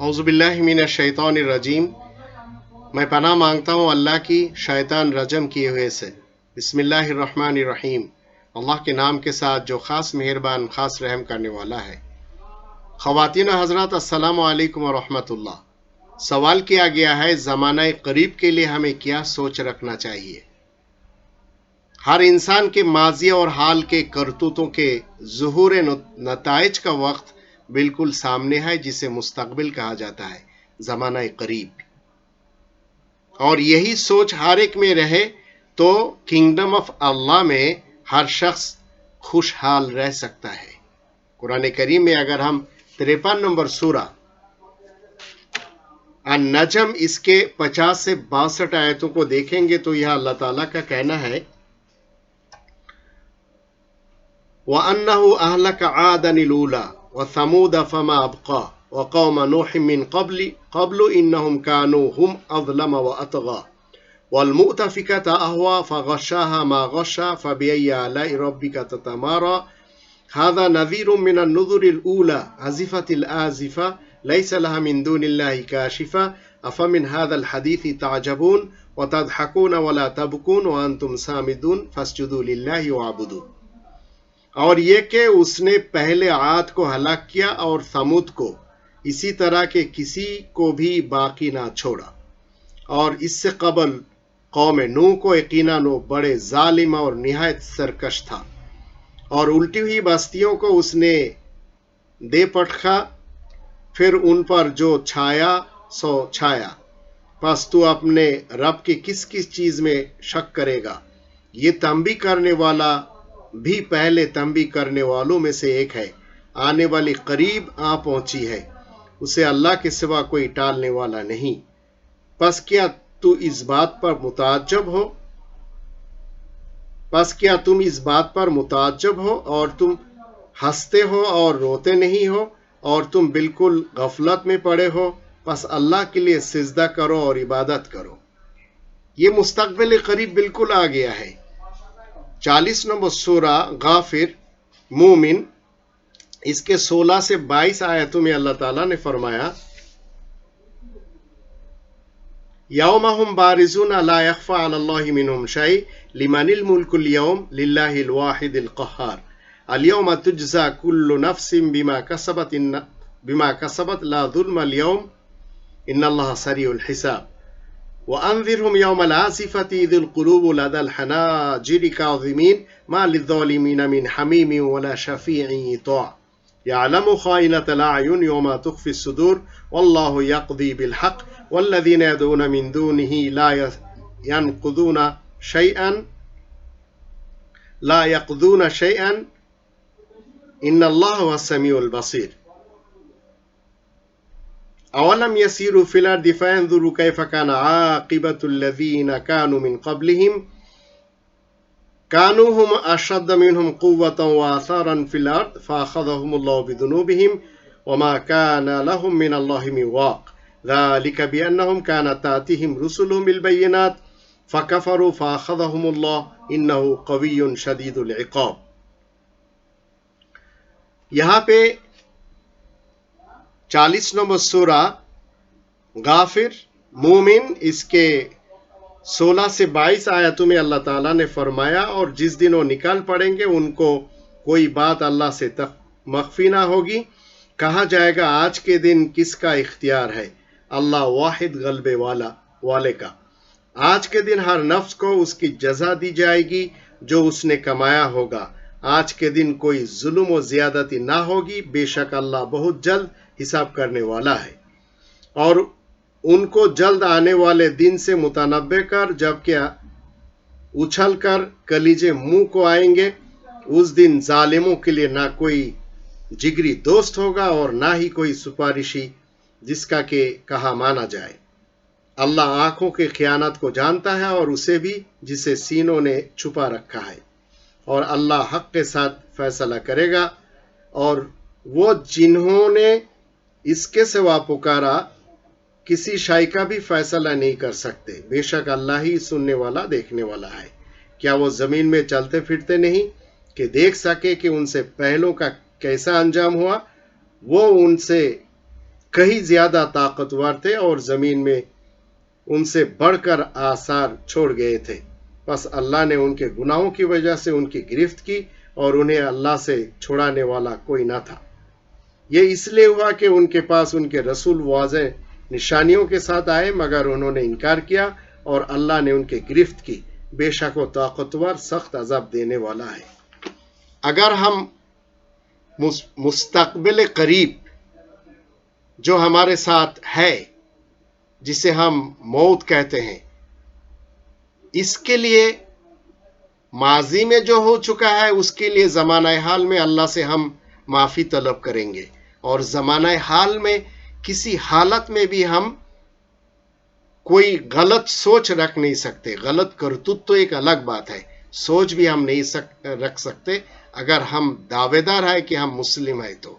औज़ु बिल्लाहि मिनश शैतानिर रजीम। मैं पनाह मांगता हूँ अल्लाह की शैतान रजम किए हुए से। बिस्मिल्लाहिर रहमानिर रहीम। अल्लाह के नाम के साथ जो खास मेहरबान खास रहम करने वाला है। ख़वातीन हज़रात, अस्सलामु अलैकुम व रहमतुल्लाह। सवाल किया गया है ज़माना करीब के लिए हमें क्या सोच रखना चाहिए। हर इंसान के माजी और हाल के करतूतों के ज़ुहूर नताइज का वक्त बिल्कुल सामने है, जिसे मुस्तकबिल कहा जाता है, ज़माना करीब। और यही सोच हर एक में रहे तो किंगडम ऑफ अल्लाह में हर शख्स खुशहाल रह सकता है। कुरान करीम में अगर हम 53 नंबर सूरा अन-नजम इसके 50 से 62 आयतों को देखेंगे तो यह अल्लाह ताला का कहना है, वअन्नहु अहलक आदनिल ऊला व समूद फमा अबका व कौम नूह मिन क़ब्लु इन्नहुम कानू हुम अज़लम व अतग़ा वल मुअतफ़िकत अहवा फ़ग़श्शाहा मा ग़श्शा फ़बिअय्यि आलाइ रब्बिका ततमारा हाज़ा नज़ीरुम मिनन नुज़ुरिल ऊला अज़िफ़तिल आज़िफ़ा लैसा लहा मिन दूनिल्लाहि काशिफ़ा अफ़मिन हाज़ल हदीथि तअजबून व तज़हकून व ला तबकून व अंतुम सामिदून फ़स्जुदू लिल्लाहि वअबुदू। और ये कि उसने पहले आद को हलाक किया और समूद को इसी तरह के किसी को भी बाकी ना छोड़ा, और इससे कबल कौम नूह को यकीनन वो बड़े जालिम और निहायत सरकश था, और उल्टी हुई बस्तियों को उसने दे पटखा, फिर उन पर जो छाया सो छाया। बस तू अपने रब की किस किस चीज में शक करेगा। ये तंबी करने वाला भी पहले तंबी करने वालों में से एक है, आने वाली करीब आ पहुंची है, उसे अल्लाह के सिवा कोई टालने वाला नहीं। बस क्या तुम इस बात पर मुताज्जब हो और तुम हंसते हो और रोते नहीं हो, और तुम बिल्कुल गफलत में पड़े हो। बस अल्लाह के लिए सिजदा करो और इबादत करो। ये मुस्तकबिल करीब बिल्कुल आ गया है। 40 नंबर सूरा गाफिर मोमिन इसके 16 से 22 आयतों में अल्लाह ताला ने फरमाया, यौमहुम बारिज़ून ला यख्फा अलल्लाहि मिनहुम शै लिमनिल मुल्कुल यौम लिल्लाहिल वाहिदिल क़ह्हार अल-यौम तुज्ज़ा कुल्लु नफ्सिन बिमा कसबत ला ज़ुल्मल यौम इन्नल्लाहा सरीउल हिसाब वअन्ज़िरहुम यौमल आसिफ़ति इज़िल क़ुलूबु लदल हनाजिरि काज़िमीन मा लिज़्ज़ालिमीन मिन हमीमिन वला शफ़ीइन युता यअलमु ख़ाइनतल अयुन यौमा तुख़फ़िस सुदूर वल्लाहु यक़ज़ी बिल हक़ वल्लज़ीना यदऊन मिन दूनिही ला यक़ज़ून शैअन इन्नल्लाहा हुवस समीउल बसीर। अवलम यसीरु फिल अर्दि फयंज़ुरु कैफ़ कान आक़िबतुल लज़ीना कानू मिन क़ब्लिहिम कानू हुम अशद्द मिनहुम क़ुव्वतन व आसारन फिल अर्द फ़अख़ज़हुमुल्लाहु बिज़ुनूबिहिम वमा कान लहुम मिनल्लाहि मिन वाक़ ज़ालिका बिअन्नहुम कानत तातिहिम रुसुलुहुम बिल बय्यिनात फ़कफ़रू फ़अख़ज़हुमुल्लाहु इन्नहु क़विय्युन शदीदुल इक़ाब। यहाँ पे 40 नंबर सूरा गाफिर मोमिन इसके 16 से 22 आयतों में अल्लाह ताला ने फरमाया, और जिस दिन वो निकाल पड़ेंगे उनको कोई बात अल्लाह से तक मख्फी ना होगी। कहा जाएगा आज के दिन किसका इख्तियार है, अल्लाह वाहिद गलबे वाले का। आज के दिन हर नफ्स को उसकी जज़ा दी जाएगी जो उसने कमाया होगा। आज के दिन कोई जुल्म व ज़ियादती ना होगी, बेशक अल्लाह बहुत जल्द हिसाब करने वाला है। और उनको जल्द आने वाले दिन से मुतनब्बे कर, जबकि उछल कर कलीजे मुंह को आएंगे। उस दिन जालिमों के लिए ना कोई जिगरी दोस्त होगा और ना ही कोई सुपारिशी जिसका के कहा माना जाए। अल्लाह आंखों के खयानत को जानता है और उसे भी जिसे सीनों ने छुपा रखा है, और अल्लाह हक के साथ फैसला करेगा। और वो जिन्होंने इसके सिवा पुकारा किसी शाय का भी फैसला नहीं कर सकते। बेशक अल्लाह ही सुनने वाला देखने वाला है। क्या वो जमीन में चलते फिरते नहीं कि देख सके कि उनसे पहलों का कैसा अंजाम हुआ। वो उनसे کہیں زیادہ طاقتور تھے اور زمین میں ان سے بڑھ کر آثار چھوڑ گئے تھے، پس اللہ نے ان کے گناہوں کی وجہ سے ان کی گرفت کی اور انہیں اللہ سے چھڑانے والا کوئی نہ تھا۔ یہ اس لیے ہوا کہ ان کے پاس ان کے رسول واضح نشانیوں کے ساتھ آئے، مگر انہوں نے انکار کیا اور اللہ نے ان کی گرفت کی، بے شک وہ طاقتور سخت عذاب دینے والا ہے۔ اگر ہم مستقبل قریب جو ہمارے ساتھ ہے، جسے ہم موت کہتے ہیں، اس کے لیے ماضی میں جو ہو چکا ہے اس کے لیے زمانہ حال میں اللہ سے ہم معافی طلب کریں گے، اور زمانہ حال میں کسی حالت میں بھی ہم کوئی غلط سوچ رکھ نہیں سکتے۔ غلط کرتوت تو ایک الگ بات ہے، سوچ بھی ہم نہیں رکھ سکتے اگر ہم دعوے دار ہیں کہ ہم مسلم ہیں تو۔